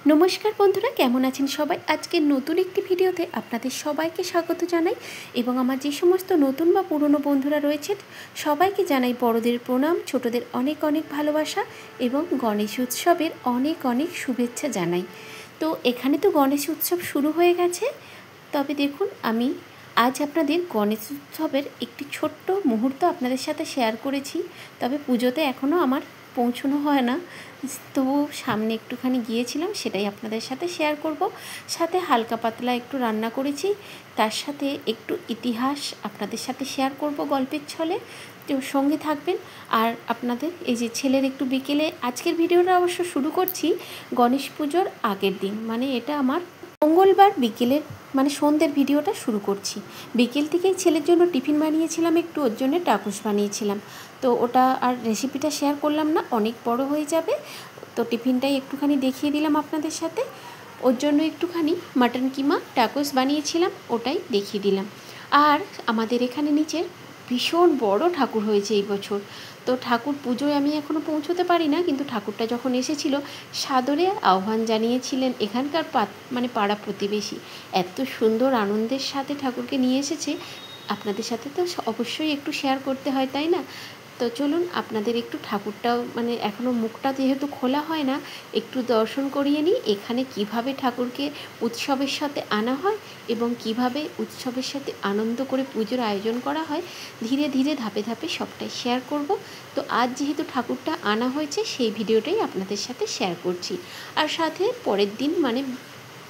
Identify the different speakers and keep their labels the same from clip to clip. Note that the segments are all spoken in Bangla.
Speaker 1: नमस्कार बंधुरा केमन आছেন सबाई। आज के नतून एक भिडियोते आपनादेर सबाइके स्वागत जानाई एबं आमार जे समस्त नतून बा पुरानो बंधुरा रयेछेन सबाइके जानाई बड़ोदेर प्रणाम, छोटोदेर अनेक अनेक भालोबासा एबं गणेश उत्सवेर अनेक अनेक शुभेच्छा जानाई। तो एखाने तो गणेश उत्सव शुरू हये गेछे, तबे देखुन आमी आज आपनादेर गणेश उत्सवेर एकटी छोट्ट मुहूर्त आपनादेर साथे शेयर करेछि। तबे पुजोते एखोनो आमार पौঁছানো হয় না, তবু সামনে একটুখানি গিয়েছিলাম, সেটাই আপনাদের সাথে শেয়ার করব। সাথে হালকা পাতলা একটু রান্না করেছি, তার সাথে একটু ইতিহাস আপনাদের সাথে শেয়ার করব গল্পের ছলে। তো সঙ্গে থাকবেন। আর আপনাদের এই যে ছেলের একটু বিকেলে আজকের ভিডিওটা অবশ্য শুরু করছি গণেশ পুজোর আগের দিন, মানে এটা আমার মঙ্গলবার বিকেলের মানে সন্ধ্যের ভিডিওটা শুরু করছি। বিকেল থেকেই ছেলের জন্য টিফিন বানিয়েছিলাম, একটু ওর জন্য টাকুস বানিয়েছিলাম। তো ওটা আর রেসিপিটা শেয়ার করলাম না, অনেক বড় হয়ে যাবে। তো টিফিনটাই একটুখানি দেখিয়ে দিলাম আপনাদের সাথে। ওর জন্য একটুখানি মাটন কিমা টাকুস বানিয়েছিলাম, ওটাই দেখিয়ে দিলাম। আর আমাদের এখানে নিচের ভীষণ বড় ঠাকুর হয়েছে এই বছর। তো ঠাকুর পুজোয় আমি এখনও পৌঁছতে পারি না, কিন্তু ঠাকুরটা যখন এসেছিল সাদরে আহ্বান জানিয়েছিলেন এখানকার মানে পাড়া প্রতিবেশী। এত সুন্দর আনন্দের সাথে ঠাকুরকে নিয়ে এসেছে, আপনাদের সাথে তো অবশ্যই একটু শেয়ার করতে হয়, তাই না? তো চলুন আপনাদের একটু ঠাকুরটাও মানে এখনও মুখটা যেহেতু খোলা হয় না, একটু দর্শন করিয়ে নিই এখানে কিভাবে ঠাকুরকে উৎসবের সাথে আনা হয় এবং কিভাবে উৎসবের সাথে আনন্দ করে পুজোর আয়োজন করা হয়। ধীরে ধীরে ধাপে ধাপে সবটাই শেয়ার করব। তো আজ যেহেতু ঠাকুরটা আনা হয়েছে সেই ভিডিওটাই আপনাদের সাথে শেয়ার করছি। আর সাথে পরের দিন মানে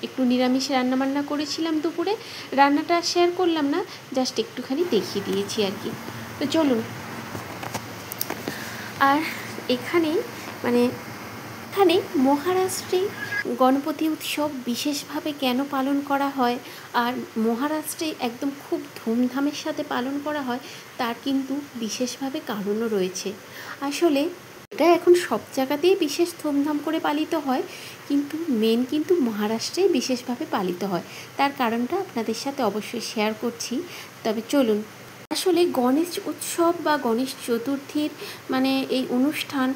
Speaker 1: একটু নিরামিষ রান্নাবান্না করেছিলাম দুপুরে, রান্নাটা শেয়ার করলাম না, জাস্ট একটুখানি দেখিয়ে দিয়েছি আর কি। তো চলুন। আর এখানে মহারাষ্ট্রে গণপতি উৎসব বিশেষভাবে কেন পালন করা হয় আর মহারাষ্ট্রে একদম খুব ধুমধামের সাথে পালন করা হয়, তার কিন্তু বিশেষভাবে কারণও রয়েছে। আসলে এটা এখন সব জায়গাতেই বিশেষ ধুমধাম করে পালিত হয়, কিন্তু মেন কিন্তু মহারাষ্ট্রেই বিশেষভাবে পালিত হয়। তার কারণটা আপনাদের সাথে অবশ্যই শেয়ার করছি। তবে চলুন। আসলে গণেশ উৎসব বা গণেশ চতুর্থীর মানে এই অনুষ্ঠান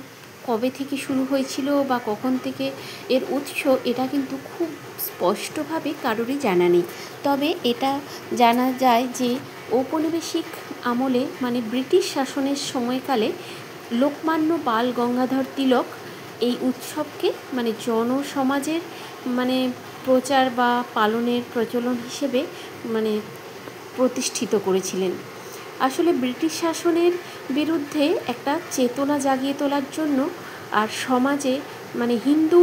Speaker 1: কবে থেকে শুরু হয়েছিল বা কখন থেকে এর উৎস, এটা কিন্তু খুব স্পষ্টভাবে কারোরই জানা নেই। তবে এটা জানা যায় যে ঔপনিবেশিক আমলে মানে ব্রিটিশ শাসনের সময়কালে লোকমান্য বাল গঙ্গাধর তিলক এই উৎসবকে মানে জনসমাজের মানে প্রচার বা পালনের প্রচলন হিসেবে মানে প্রতিষ্ঠিত করেছিলেন। আসলে ব্রিটিশ শাসনের বিরুদ্ধে একটা চেতনা জাগিয়ে তোলার জন্য আর সমাজে মানে হিন্দু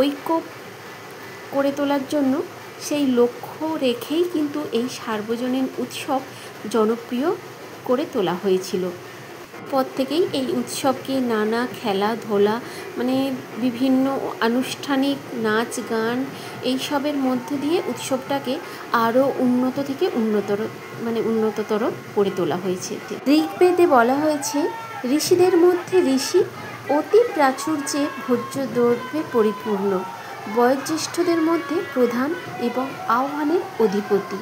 Speaker 1: ঐক্য করে তোলার জন্য সেই লক্ষ্য রেখেই কিন্তু এই সার্বজনীন উৎসব জনপ্রিয় করে তোলা হয়েছিল। পর থেকেই এই উৎসবকে নানা খেলাধুলা মানে বিভিন্ন আনুষ্ঠানিক নাচ গান এইসবের মধ্যে দিয়ে উৎসবটাকে আরও উন্নত থেকে উন্নততর করে তোলা হয়েছে। ঋগ্বেদে বলা হয়েছে, ঋষিদের মধ্যে ঋষি অতি প্রাচুর্যে ভোজ্য দ্রব্যে পরিপূর্ণ, বয়োজ্যেষ্ঠদের মধ্যে প্রধান এবং আহ্বানের অধিপতি।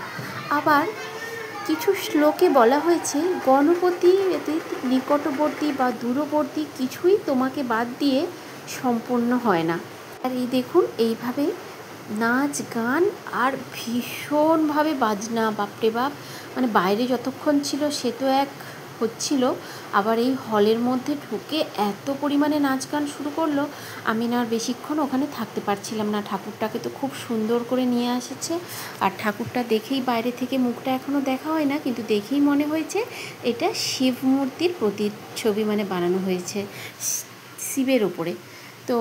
Speaker 1: আবার কিছু শ্লোকে বলা হয়েছে, গণপতি নিকটবর্তী বা দূরবর্তী কিছুই তোমাকে বাদ দিয়ে সম্পূর্ণ হয় না। আর এই দেখুন এইভাবে নাচ গান আর ভীষণভাবে বাজনা, বাপরে বাপ, মানে বাইরে যতক্ষণ ছিল সে তো এক হচ্ছিল, আবার এই হলের মধ্যে ঢুকে এত পরিমাণে নাচ গান শুরু করলো, আমি না আর বেশিক্ষণ ওখানে থাকতে পারছিলাম না। ঠাকুরটাকে তো খুব সুন্দর করে নিয়ে এসেছে, আর ঠাকুরটা দেখেই বাইরে থেকে মুখটা এখনও দেখা হয় না, কিন্তু দেখেই মনে হয়েছে এটা শিব মূর্তির প্রতিচ্ছবি মানে বানানো হয়েছে শিবের ওপরে। তো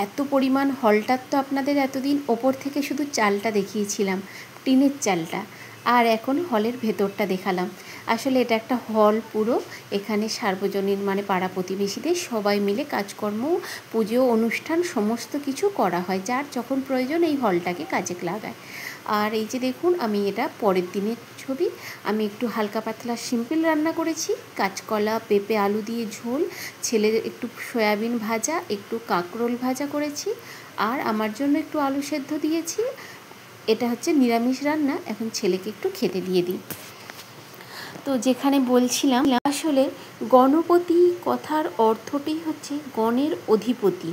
Speaker 1: এত পরিমাণ হলটার তো আপনাদের এতদিন ওপর থেকে শুধু চালটা দেখিয়েছিলাম, টিনের চালটা, আর এখন হলের ভেতরটা দেখালাম। আসলে এটা একটা হল পুরো, এখানে সার্বজনীন মানে পাড়া প্রতিবেশীদের সবাই মিলে কাজকর্ম, পুজো অনুষ্ঠান সমস্ত কিছু করা হয়, যার যখন প্রয়োজন এই হলটাকে কাজে লাগায়। আর এই যে দেখুন, আমি এটা পরের দিনের ছবি। আমি একটু হালকা পাতলা সিম্পল রান্না করেছি, কাঁচকলা পেঁপে আলু দিয়ে ঝোল, ছেলের একটু সয়াবিন ভাজা, একটু কাঁকরোল ভাজা করেছি, আর আমার জন্য একটু আলু সেদ্ধ দিয়েছি। এটা হচ্ছে নিরামিষ রান্না, এখন ছেলেকে একটু খেতে দিয়ে দিই। তো যেখানে বলছিলাম, আসলে গণপতি কথার অর্থটি হচ্ছে গণের অধিপতি।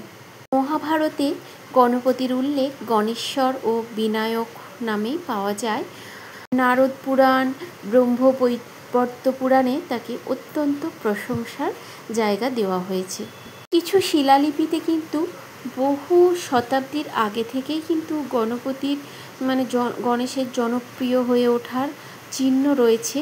Speaker 1: মহাভারতে গণপতির উল্লেখ গণেশ্বর ও বিনায়ক নামেই পাওয়া যায়। নারদ পুরাণ, ব্রহ্মবৈবর্ত পুরাণে তাকে অত্যন্ত প্রশংসার জায়গা দেওয়া হয়েছে। কিছু শিলালিপিতে কিন্তু বহু শতাব্দীর আগে থেকেই কিন্তু গণপতির গণেশের জনপ্রিয় হয়ে ওঠার চিহ্ন রয়েছে।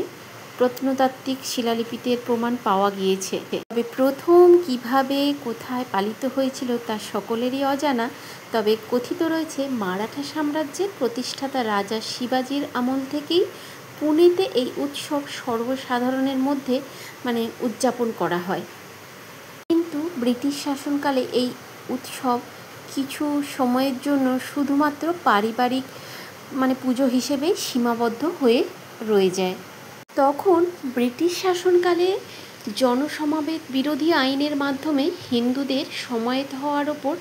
Speaker 1: প্রত্নতাত্ত্বিক শিলালিপিতে প্রমাণ পাওয়া গিয়েছে। তবে প্রথম কিভাবে কোথায় পালিত হয়েছিল তা সকলেরই অজানা। তবে কথিত রয়েছে মারাঠা সাম্রাজ্যের প্রতিষ্ঠাতা রাজা শিবাজির আমল থেকেই পুনেতে এই উৎসব সর্বসাধারণের মধ্যে উদযাপন করা হয়। কিন্তু ব্রিটিশ শাসনকালে এই উৎসব কিছু সময়ের জন্য শুধুমাত্র পারিবারিক পুজো হিসেবে সীমাবদ্ধ হয়ে রয়ে যায়। তখন ব্রিটিশ শাসনকালে জনসমাবেশ বিরোধী আইনের মাধ্যমে হিন্দুদের সমাবেত হওয়ার ওপর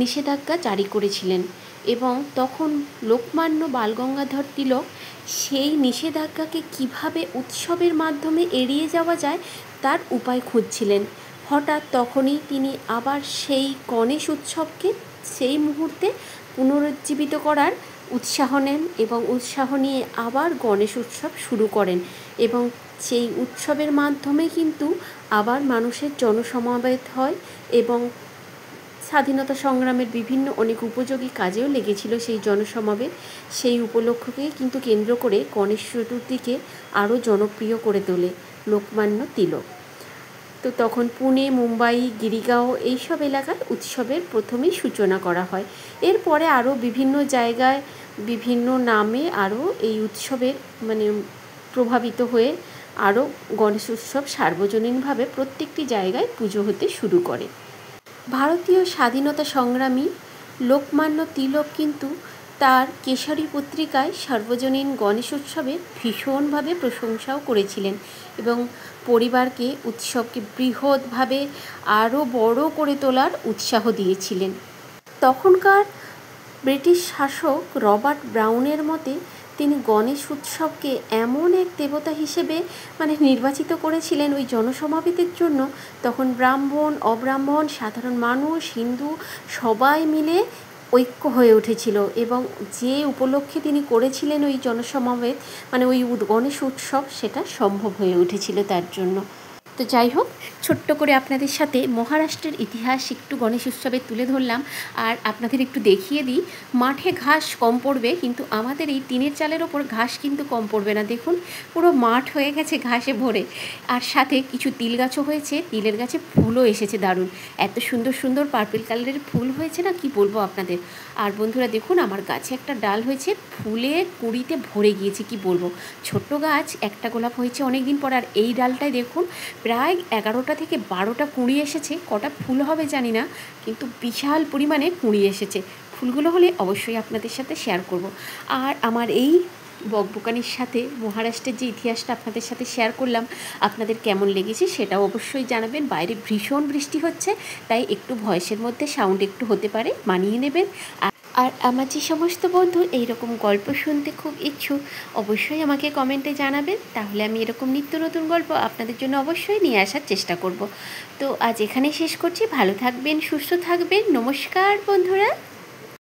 Speaker 1: নিষেধাজ্ঞা জারি করেছিলেন এবং তখন লোকমান্য বালগঙ্গাধর তিলক সেই নিষেধাজ্ঞাকে কিভাবে উৎসবের মাধ্যমে এড়িয়ে যাওয়া যায় তার উপায় খুঁজছিলেন। হঠাৎ তখনই তিনি আবার সেই গণেশ উৎসবকে সেই মুহূর্তে পুনরুজ্জীবিত করার উৎসাহ নেন এবং উৎসাহ নিয়ে আবার গণেশ উৎসব শুরু করেন এবং সেই উৎসবের মাধ্যমে কিন্তু আবার মানুষের জনসমাবেশ হয় এবং স্বাধীনতা সংগ্রামের বিভিন্ন অনেক উপযোগী কাজেও লেগেছিল সেই জনসমাবেশ। সেই উপলক্ষকে কিন্তু কেন্দ্র করে গণেশ চতুর্থীকে আরও জনপ্রিয় করে তোলে লোকমান্য তিলক। তো তখন পুনে, মুম্বাই, গিরিগাঁও এইসব এলাকায় উৎসবের প্রথমেই সূচনা করা হয়। এরপরে আরও বিভিন্ন জায়গায় বিভিন্ন নামে আরও এই উৎসবের প্রভাবিত হয়ে আরও গণেশ উৎসব সার্বজনীনভাবে প্রত্যেকটি জায়গায় পুজো হতে শুরু করে। ভারতীয় স্বাধীনতা সংগ্রামী লোকমান্য তিলক কিন্তু তার কেশরী পত্রিকায় সার্বজনীন গণেশ উৎসবের ভীষণভাবে প্রশংসাও করেছিলেন এবং পরিবারকে উৎসবকে বৃহৎভাবে আরও বড় করে তোলার উৎসাহ দিয়েছিলেন। তখনকার ব্রিটিশ শাসক রবার্ট ব্রাউনের মতে তিনি গণেশ উৎসবকে এমন এক দেবতা হিসেবে নির্বাচিত করেছিলেন ওই জনসমাবেশের জন্য। তখন ব্রাহ্মণ, অব্রাহ্মণ, সাধারণ মানুষ, হিন্দু সবাই মিলে ঐক্য হয়ে উঠেছিল এবং যে উপলক্ষে তিনি করেছিলেন ওই জনসমাবেশ ওই গণেশ উৎসব, সেটা সম্ভব হয়ে উঠেছিল তার জন্য। তো যাই হোক, ছোট্ট করে আপনাদের সাথে মহারাষ্ট্রের ইতিহাস একটু গণেশ উৎসবে তুলে ধরলাম। আর আপনাদের একটু দেখিয়ে দিই, মাঠে ঘাস কম পড়বে কিন্তু আমাদের এই টিনের চালের ওপর ঘাস কিন্তু কম পড়বে না। দেখুন পুরো মাঠ হয়ে গেছে ঘাসে ভরে, আর সাথে কিছু তিল গাছও হয়েছে, তিলের গাছে ফুলও এসেছে দারুণ, এত সুন্দর সুন্দর পার্পল কালারের ফুল হয়েছে না, কি বলবো আপনাদের। আর বন্ধুরা দেখুন আমার গাছে একটা ডাল হয়েছে, ফুলে কুঁড়িতে ভরে গিয়েছে, কি বলবো। ছোট্ট গাছ, একটা গোলাপ হয়েছে অনেক দিন পর, আর এই ডালটায় দেখুন প্রায় 11টা থেকে 12টা কুঁড়ি এসেছে। কটা ফুল হবে জানি না, কিন্তু বিশাল পরিমাণে কুঁড়ি এসেছে। ফুলগুলো হলে অবশ্যই আপনাদের সাথে শেয়ার করব। আর আমার এই বকবকানির সাথে মহারাষ্ট্রের যে ইতিহাসটা আপনাদের সাথে শেয়ার করলাম, আপনাদের কেমন লেগেছে সেটাও অবশ্যই জানাবেন। বাইরে ভীষণ বৃষ্টি হচ্ছে, তাই একটু ভয়েসের মধ্যে সাউন্ড একটু হতে পারে, মানিয়ে নেবেন। আর আমার যে সমস্ত বন্ধু এইরকম গল্প শুনতে খুব ইচ্ছুক, অবশ্যই আমাকে কমেন্টে জানাবেন, তাহলে আমি এরকম নিত্য নতুন গল্প আপনাদের জন্য অবশ্যই নিয়ে আসার চেষ্টা করব। তো আজ এখানেই শেষ করছি। ভালো থাকবেন, সুস্থ থাকবেন। নমস্কার বন্ধুরা।